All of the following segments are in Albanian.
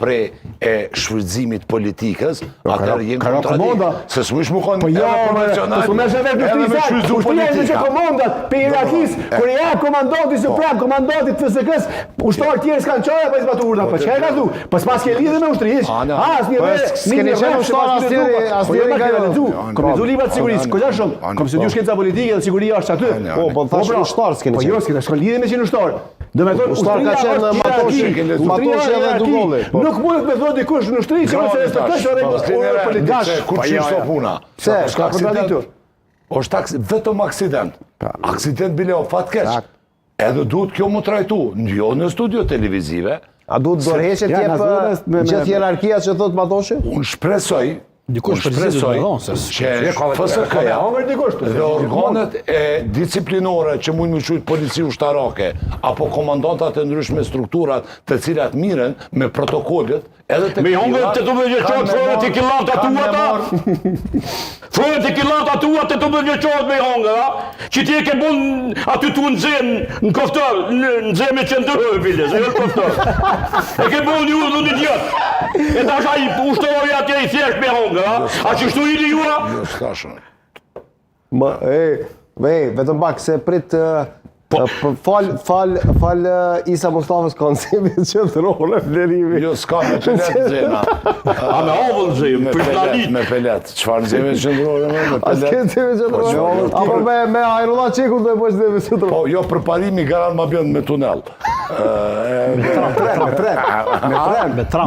prej shfrytëzimit politikës, atër jenë kontradikt. Se s'mish më konë edhe profesional, edhe me shfrytëzu politika. Që komandat, për hierarkisë, kur ja komandoti suprem, komandoti të FSK-s, ushtarë tjerë s'kanë qara për izbatu urna, për çka e ka thu? Për s'pas ke lidhe me ushtri, hiç. S'keni qenë ushtarë asnjëri ka lexu. Kom libra të sigurisë, kujdes shumë. Kom studiu shkenca politike dhe siguria është aty. Po thash ushtar s'keni qenë. Po jo, s'keni lidhje me qenë ushtar. Do me thonë ushtar ka qenë Matoshi edhe Dugolli. Nuk mundet me thonë dikush në ushtri që se respektosh rregullat politike. Kur çishto puna. Se ka kontradikt. Është vetëm aksident. Aksident bile o fatkeq. Edhe duhet kjo mu trajtu, jo në studio televizive. A duhet dorëheqje t'jep gjithë hierarkia që thot Matoshi? Unë shpresoj që FSK-ja dhe organet disciplinore që mund më quajtur polici ushtarake apo komandantat e ndryshme strukturat të cilat miren me protokollet edhe të me hongër të të bëgjëqot fërët i killat atuata fërët i killat atuata të bëgjëqot me hongër që ti e ke bun aty tu në koftër në me qëndërë bile se jo koftër e ke bun një udhë një djetë e ta shaj ushtaroj atje i thjesht me hongër a që shtu i jua? Jo, s'kashën. Vetëm pak se prit fal Isa Mustafës konceptit qendrore vlerimi. Jo, s'ka me pelet zema. A me ovull zem, për plalit. Me pelet. Çfarë zeme qendrore me pelet? A s'ke zeme qendrore? Apo me ajrulla qekur do e bësh zeme qendrore? Po, jo, për parimi garan ma bjën me tunel.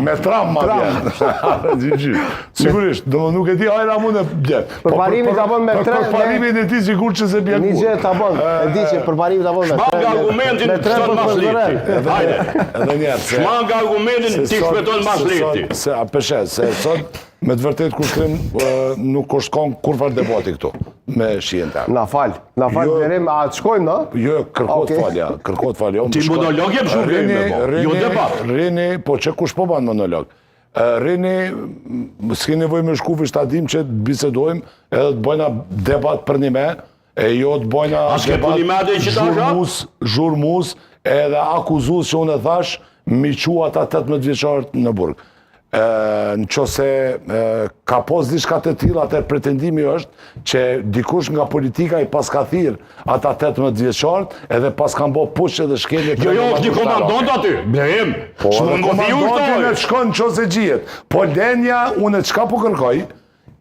Me tram ma bjën. Sigurisht, do nuk e di ajra mund e bjën. Përparimi ta bën me tren. Përparimi e ti sigur që se bjën kur. Një gjë ta bën, e di që përparimi ta bën me tren. Shmang argumentin të shpeton masleti. Edhe njerë. Shmang argumentin të shpeton masleti. Se a peshe, se sot me të vërtet kushkrim nuk është kon kur farë debati këtu me shijen të. Na fal, vlerim, a të shkojmë, no? Jo, kërkot falja. Ti monolog jem shumë me bo, jo debat. Rini, po që kush po banë monolog? Rini, s'ki nevoj me shku vishtadim që të bisedojmë edhe të bojna debat për një me, e jo të bojna debat zhurmus edhe akuzus që unë e thash mi qua ata 18 vjeqarët në burg. Në qose ka pos diçka të tilla, atër pretendimi është që dikush nga politika i pas ka thirë ata 18 vjeqarët edhe pas kanë bo push edhe shkelje. Jo, është një komandant aty, blejim. Po, edhe komandantin e të shkon në qose gjiet. Po lenja, unë e qka po kërkoj,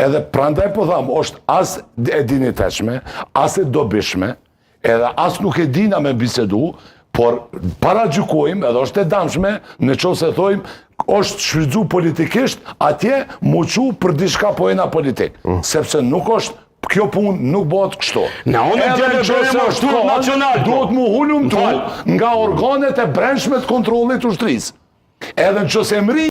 edhe prandaj po tham, është as e diniteshme, as e dobishme, edhe as nuk e dina me bisedu, por para gjykojmë, edhe është e damshme, në qose thojmë, është shfrytzu politikisht, atje muqu për diçka pojena politik. Sepse nuk është kjo punë nuk bëhet kështu. Na unë e gjele bërë shturë nacional. Duhet mu hulum nga organet e brendshme të kontrollit ushtrisë. Edhe në qose mri